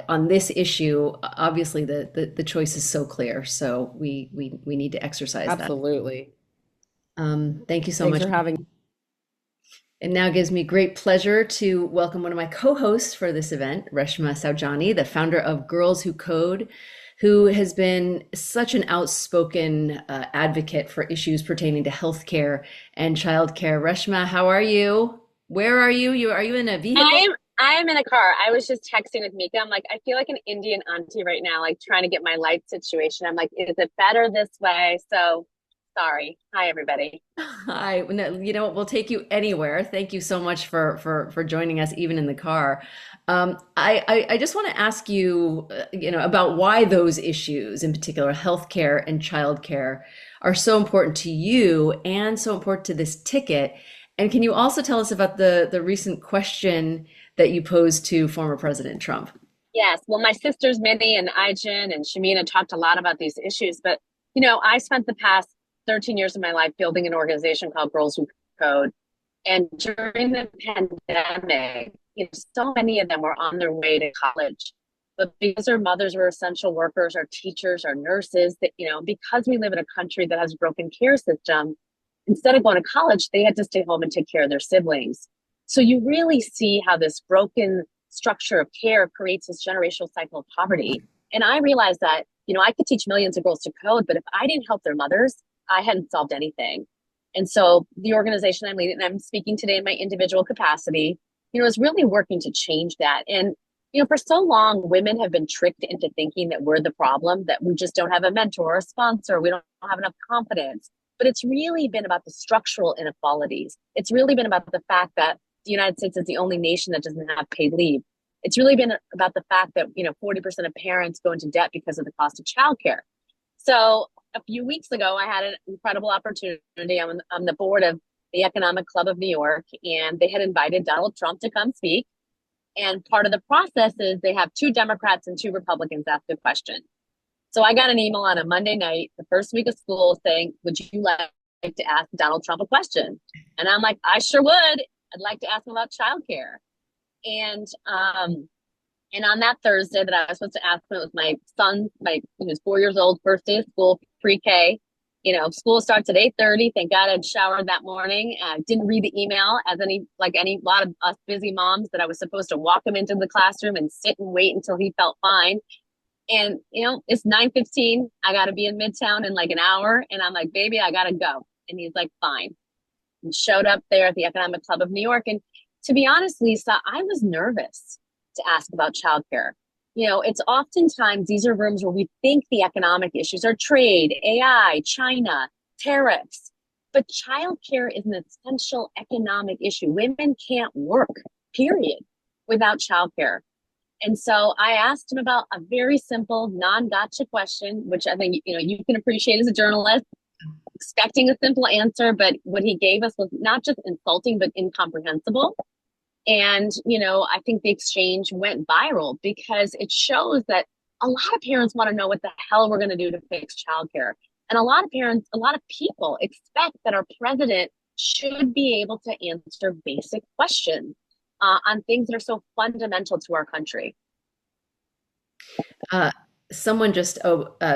on this issue, obviously the choice is so clear. So we need to exercise that. Absolutely. Thank you so Thanks much for having me. It now gives me great pleasure to welcome one of my co-hosts for this event, Reshma Saujani, the founder of Girls Who Code, who has been such an outspoken advocate for issues pertaining to healthcare and childcare. Reshma, how are you? Where are you? Are you in a vehicle? I am in a car. I was just texting with Mika. I'm like, I feel like an Indian auntie right now, like trying to get my life situation. I'm like, is it better this way? So sorry. Hi, everybody. Hi. No, you know what? We'll take you anywhere. Thank you so much for joining us, even in the car. I just want to ask you, about why those issues, in particular, healthcare and childcare, are so important to you and so important to this ticket. And can you also tell us about the recent question that you posed to former President Trump? Yes. Well, my sisters, Minnie and Ijin and Shamina, talked a lot about these issues. But, I spent the past 13 years of my life building an organization called Girls Who Code. And during the pandemic, so many of them were on their way to college. But because our mothers were essential workers, our teachers, our nurses, that, because we live in a country that has a broken care system, instead of going to college, they had to stay home and take care of their siblings. So you really see how this broken structure of care creates this generational cycle of poverty. And I realized that, I could teach millions of girls to code, but if I didn't help their mothers, I hadn't solved anything. And so the organization I'm leading, and I'm speaking today in my individual capacity, is really working to change that. And, for so long, women have been tricked into thinking that we're the problem, that we just don't have a mentor or a sponsor, we don't have enough confidence. But it's really been about the structural inequalities. It's really been about the fact that the United States is the only nation that doesn't have paid leave. It's really been about the fact that, 40% of parents go into debt because of the cost of childcare. So a few weeks ago, I had an incredible opportunity. I'm the board of the Economic Club of New York, and they had invited Donald Trump to come speak. And part of the process is they have 2 Democrats and 2 Republicans ask a question. So I got an email on a Monday night, the first week of school, saying, would you like to ask Donald Trump a question? And I'm like, I sure would. I'd like to ask him about childcare. And on that Thursday that I was supposed to ask him, it was my son, he was 4 years old, first day of school, pre-K. School starts at 8:30. Thank God I'd showered that morning. I didn't read the email as a lot of us busy moms, that I was supposed to walk him into the classroom and sit and wait until he felt fine. And, it's 9:15. I got to be in Midtown in like an hour. And I'm like, baby, I got to go. And he's like, fine. And showed up there at the Economic Club of New York. And to be honest, Lisa, I was nervous to ask about childcare. It's oftentimes these are rooms where we think the economic issues are trade, AI, China, tariffs. But childcare is an essential economic issue. Women can't work, period, without childcare. And so I asked him about a very simple, non-gotcha question, which I think, you can appreciate as a journalist, expecting a simple answer, but what he gave us was not just insulting, but incomprehensible. And, I think the exchange went viral because it shows that a lot of parents want to know what the hell we're going to do to fix childcare. And a lot of parents, a lot of people expect that our president should be able to answer basic questions on things that are so fundamental to our country. Someone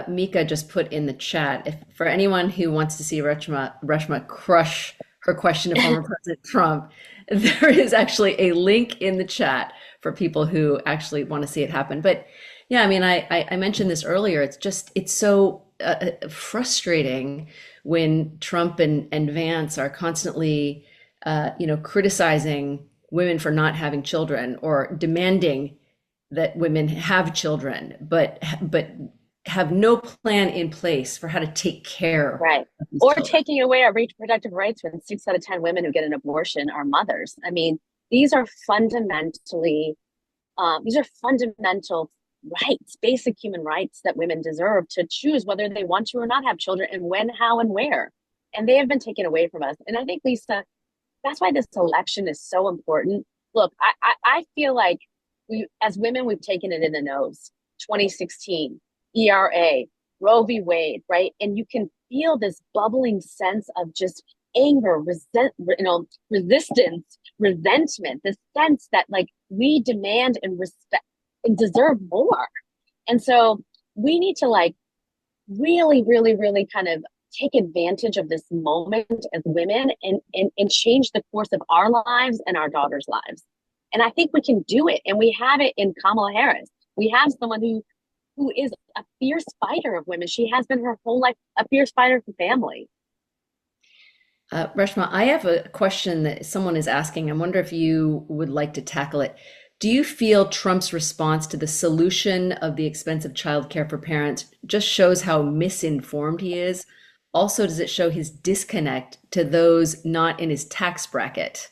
Mika just put in the chat, for anyone who wants to see Reshma crush her question to former President Trump, there is actually a link in the chat for people who actually want to see it happen. But yeah, I mentioned this earlier. It's so frustrating when Trump and Vance are constantly, criticizing women for not having children or demanding that women have children, but have no plan in place for how to take care right of these or children. Taking away our reproductive rights when 6 out of 10 women who get an abortion are mothers. These are fundamental rights, basic human rights that women deserve to choose whether they want to or not have children, and when, how, and where. And they have been taken away from us. And I think, Lisa, that's why this election is so important. Look, I feel like as women, we've taken it in the nose. 2016, ERA, Roe v. Wade, right? And you can feel this bubbling sense of just anger, resistance, resentment, the sense that we demand and respect and deserve more. And so we need to really, really, really kind of take advantage of this moment as women and change the course of our lives and our daughters' lives. And I think we can do it. And we have it in Kamala Harris. We have someone who who is a fierce fighter of women. She has been her whole life, a fierce fighter for family. Reshma, I have a question that someone is asking. I wonder if you would like to tackle it. Do you feel Trump's response to the solution of the expensive childcare for parents just shows how misinformed he is? Also, does it show his disconnect to those not in his tax bracket?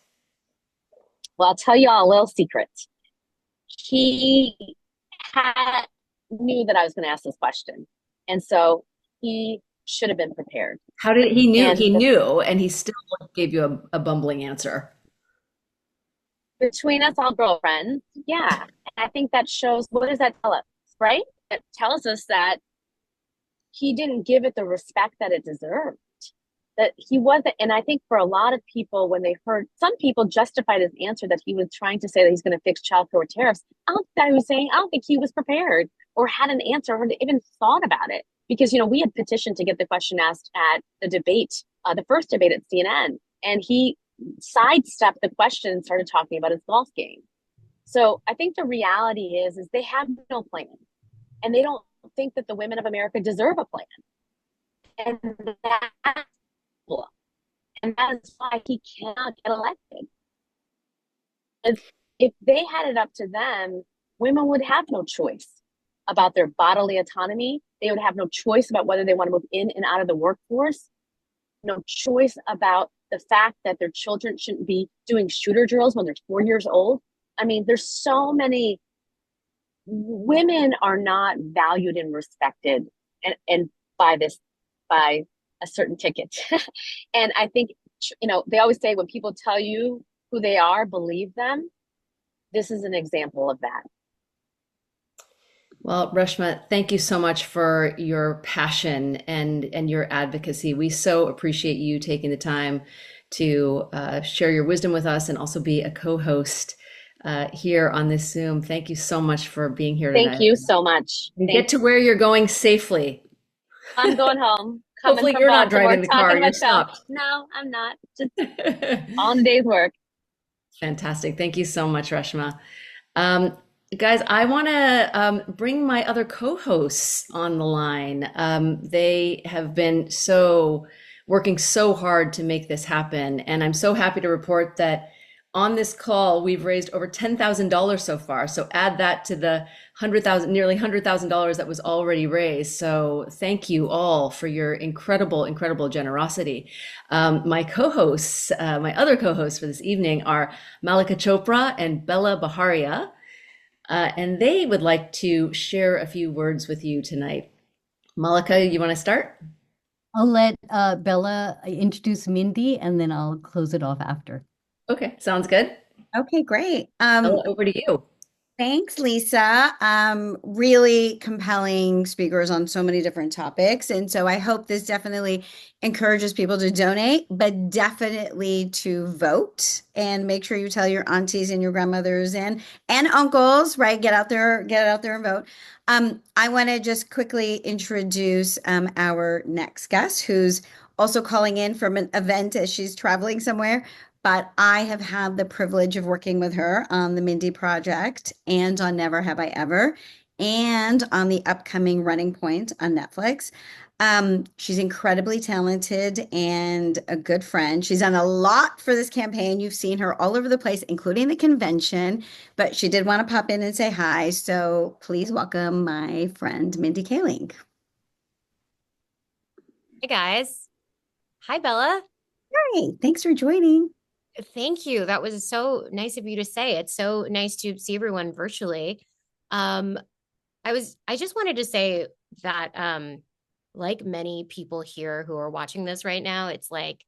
Well, I'll tell you all a little secret. He knew that I was going to ask this question. And so he should have been prepared. How did he knew, and he still gave you a bumbling answer. Between us all girlfriends, yeah. And I think that shows, what does that tell us, right? It tells us that he didn't give it the respect that it deserved. That he wasn't, and I think for a lot of people, when they heard, some people justified his answer that he was trying to say that he's going to fix childcare with tariffs. I don't think he was saying, I don't think he was prepared or had an answer or even thought about it. Because, we had petitioned to get the question asked at the debate, the first debate at CNN, and he sidestepped the question and started talking about his golf game. So I think the reality is they have no plan, and they don't think that the women of America deserve a plan. And that is why he cannot get elected. If they had it up to them, women would have no choice about their bodily autonomy. They would have no choice about whether they want to move in and out of the workforce. No choice about the fact that their children shouldn't be doing shooter drills when they're 4 years old. I mean, there's so many women are not valued and respected and by a certain ticket. And I think, they always say when people tell you who they are, believe them. This is an example of that. Well, Reshma, thank you so much for your passion and your advocacy. We so appreciate you taking the time to share your wisdom with us and also be a co-host here on this Zoom. Thank you so much for being here tonight. Thank you so much. Get to where you're going safely. I'm going home. Hopefully you're not driving the car. You're stopped. No, I'm not. Just on the day's work. Fantastic. Thank you so much, Reshma. Guys, I want to bring my other co-hosts on the line. They have been working so hard to make this happen. And I'm so happy to report that on this call, we've raised over $10,000 so far. So add that to the nearly $100,000 that was already raised. So thank you all for your incredible, incredible generosity. My other co-hosts for this evening are Mallika Chopra and Bela Bajaria. And they would like to share a few words with you tonight. Mallika, you want to start? I'll let Bela introduce Mindy, and then I'll close it off after. Okay, sounds good. Okay, great. Bela, over to you. Thanks, Lisa. Really compelling speakers on so many different topics. And so I hope this definitely encourages people to donate, but definitely to vote, and make sure you tell your aunties and your grandmothers and uncles, right? Get out there and vote. I want to just quickly introduce our next guest, who's also calling in from an event as she's traveling somewhere. But I have had the privilege of working with her on the Mindy Project and on Never Have I Ever and on the upcoming Running Point on Netflix. She's incredibly talented and a good friend. She's done a lot for this campaign. You've seen her all over the place, including the convention, but she did want to pop in and say hi. So please welcome my friend, Mindy Kaling. Hey guys. Hi, Bella. Hi, thanks for joining. Thank you. That was so nice of you to say. It's so nice to see everyone virtually. I just wanted to say that, like many people here who are watching this right now, it's like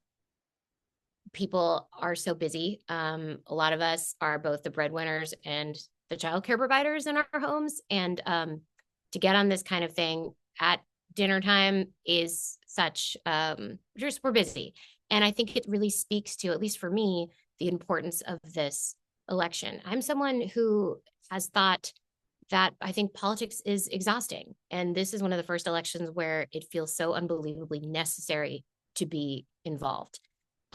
people are so busy. A lot of us are both the breadwinners and the childcare providers in our homes. And to get on this kind of thing at dinner time is such, we're busy. And I think it really speaks to, at least for me, the importance of this election. I'm someone who has thought that I think politics is exhausting. And this is one of the first elections where it feels so unbelievably necessary to be involved.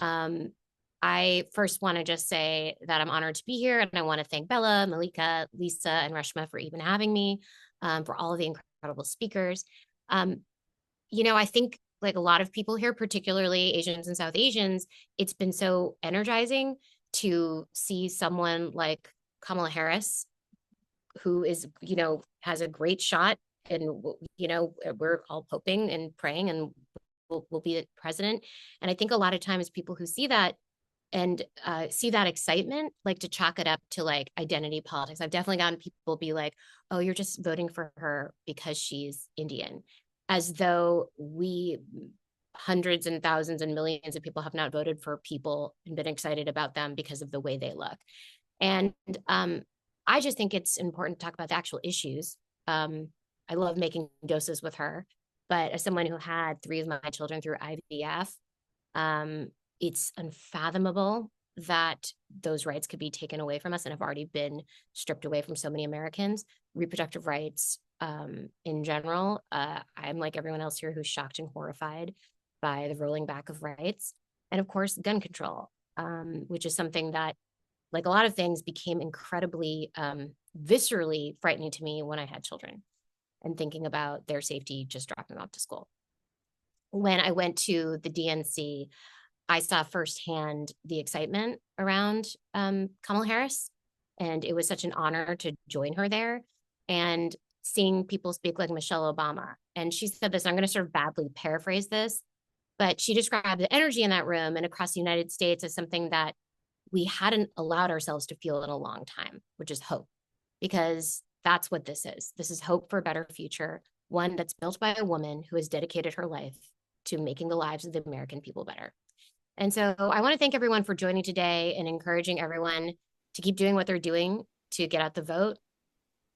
I first want to just say that I'm honored to be here. And I want to thank Bella, Mallika, Lisa, and Reshma for even having me, for all of the incredible incredible speakers. I think like a lot of people here, particularly Asians and South Asians, it's been so energizing to see someone like Kamala Harris, who is, has a great shot, and, we're all hoping and praying and will be the president. And I think a lot of times people who see that and see that excitement like to chalk it up to like identity politics. I've definitely gotten people be like, oh, you're just voting for her because she's Indian, as though hundreds and thousands and millions of people have not voted for people and been excited about them because of the way they look. And I just think it's important to talk about the actual issues. I love making doses with her, but as someone who had 3 of my children through IVF, it's unfathomable that those rights could be taken away from us and have already been stripped away from so many Americans. Reproductive rights in general, I'm like everyone else here who's shocked and horrified by the rolling back of rights. And of course, gun control, which is something that, like a lot of things, became incredibly viscerally frightening to me when I had children and thinking about their safety just dropping off to school. When I went to the DNC, I saw firsthand the excitement around Kamala Harris, and it was such an honor to join her there. And seeing people speak like Michelle Obama, and she said this, I'm going to sort of badly paraphrase this, but she described the energy in that room and across the United States as something that we hadn't allowed ourselves to feel in a long time, which is hope, because that's what this is. This is hope for a better future, one that's built by a woman who has dedicated her life to making the lives of the American people better. And so I want to thank everyone for joining today and encouraging everyone to keep doing what they're doing to get out the vote.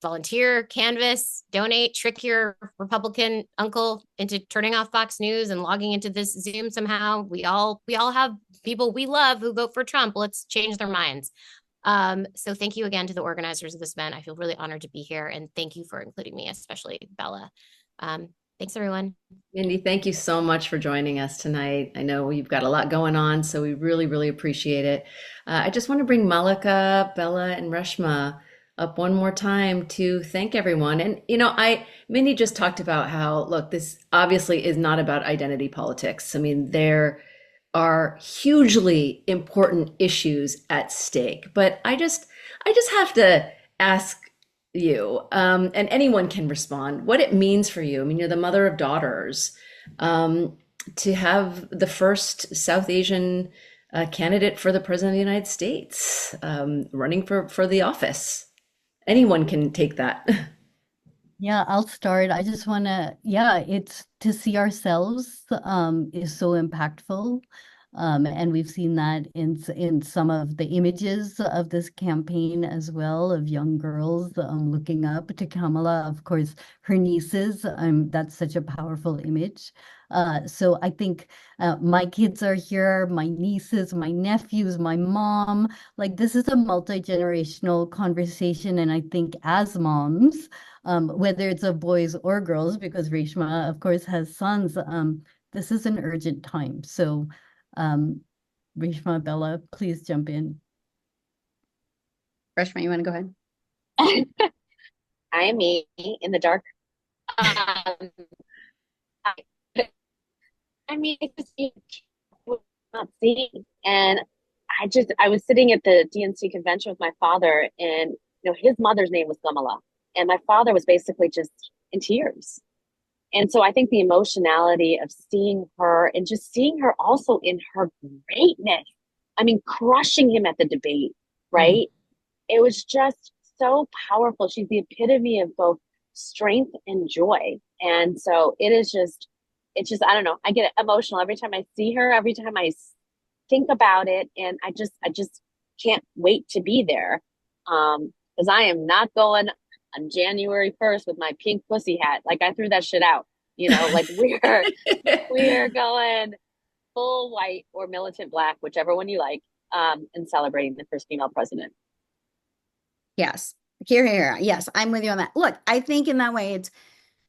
Volunteer, canvass, donate, trick your Republican uncle into turning off Fox News and logging into this Zoom somehow. We all have people we love who vote for Trump. Let's change their minds. So thank you again to the organizers of this event. I feel really honored to be here, and thank you for including me, especially Bella. Thanks, everyone. Mindy, thank you so much for joining us tonight. I know you've got a lot going on, so we really, really appreciate it. I just want to bring Mallika, Bella, and Reshma up one more time to thank everyone. And, Mindy just talked about how, look, this obviously is not about identity politics. I mean, there are hugely important issues at stake, but I just have to ask you, and anyone can respond, what it means for you. I mean, you're the mother of daughters, to have the first South Asian candidate for the president of the United States, running for the office. Anyone can take that. Yeah, I'll start. I just want to, it's to see ourselves is so impactful. And we've seen that in some of the images of this campaign as well, of young girls looking up to Kamala. Of course, her nieces, that's such a powerful image. So I think my kids are here, my nieces, my nephews, my mom. Like, this is a multi-generational conversation. And I think as moms, whether it's of boys or girls, because Reshma, of course, has sons, this is an urgent time. So Reshma, Bella, please jump in. Reshma, you want to go ahead? I am me in the dark. It's just not seeing. And I was sitting at the DNC convention with my father, and his mother's name was Kamala, and my father was basically just in tears. And so I think the emotionality of seeing her and just seeing her also in her greatness, crushing him at the debate, right? Mm-hmm. It was just so powerful. She's the epitome of both strength and joy. And so it's just, I don't know, I get emotional every time I see her, every time I think about it. And I just can't wait to be there. Because I am not going on January 1st with my pink pussy hat. Like, I threw that shit out, like we're going full white or militant black, whichever one you like, and celebrating the first female president. Yes. Here. Yes, I'm with you on that. Look, I think in that way, it's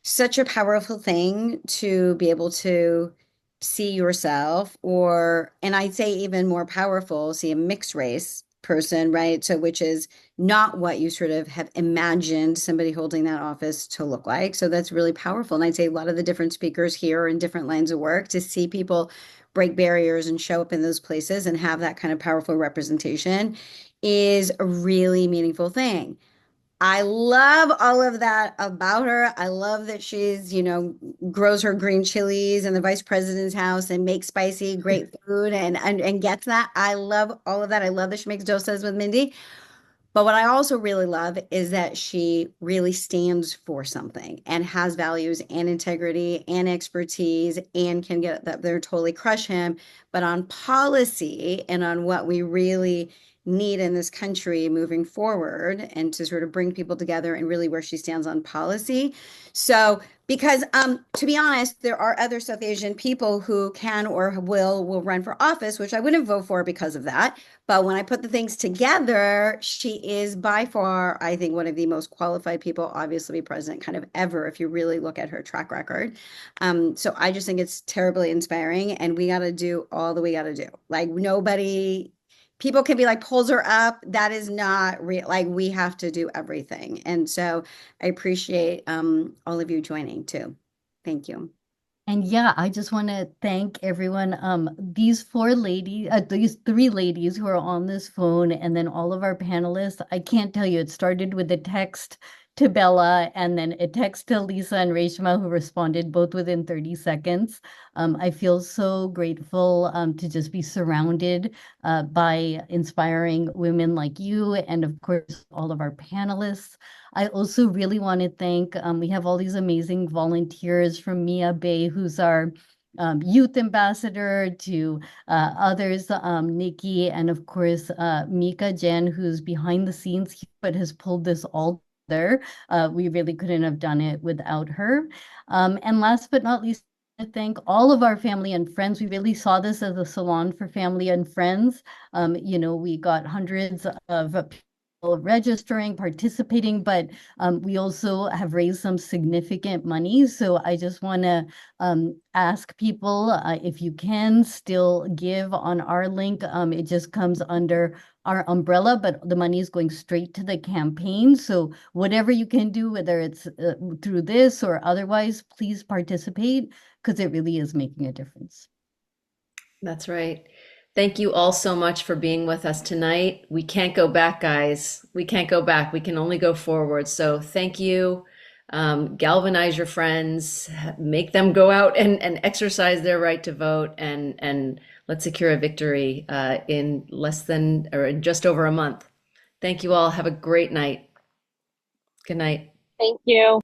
such a powerful thing to be able to see yourself, and I'd say even more powerful, see a mixed race person, right? So, which is not what you sort of have imagined somebody holding that office to look like. So that's really powerful. And I'd say a lot of the different speakers here in different lines of work, to see people break barriers and show up in those places and have that kind of powerful representation is a really meaningful thing. I love all of that about her. I love that she's, grows her green chilies in the vice president's house and makes spicy, great food and gets that. I love all of that. I love that she makes dosas with Mindy. But what I also really love is that she really stands for something and has values and integrity and expertise and can get that there totally crush him. But on policy and on what we really need in this country moving forward, and to sort of bring people together and really where she stands on policy. So because to be honest, there are other South Asian people who can or will run for office, which I wouldn't vote for because of that. But when I put the things together, she is by far, I think, one of the most qualified people, obviously, to be president kind of ever, if you really look at her track record. So I just think it's terribly inspiring, and we got to do all that we got to do. Like, nobody, people can be like, polls are up. That is not real. Like, we have to do everything. And so I appreciate all of you joining too. Thank you. And yeah, I just want to thank everyone. These these three ladies who are on this phone, and then all of our panelists. I can't tell you, it started with a text to Bella, and then a text to Lisa and Reshma, who responded both within 30 seconds. I feel so grateful to just be surrounded by inspiring women like you, and of course, all of our panelists. I also really want to thank, we have all these amazing volunteers, from Mia Bay, who's our youth ambassador, to others, Nikki, and of course, Mika Jen, who's behind the scenes but has pulled this all together. We really couldn't have done it without her. And last but not least, I thank all of our family and friends. We really saw this as a salon for family and friends. We got hundreds of people registering, participating, but we also have raised some significant money. So I just want to ask people, if you can still give on our link. It just comes under our umbrella, but the money is going straight to the campaign. So whatever you can do, whether it's through this or otherwise, please participate, because it really is making a difference. That's right. Thank you all so much for being with us tonight. We can't go back, guys. We can't go back. We can only go forward. So thank you. Galvanize your friends, make them go out and exercise their right to vote, and let's secure a victory in in just over a month. Thank you all. Have a great night. Good night. Thank you.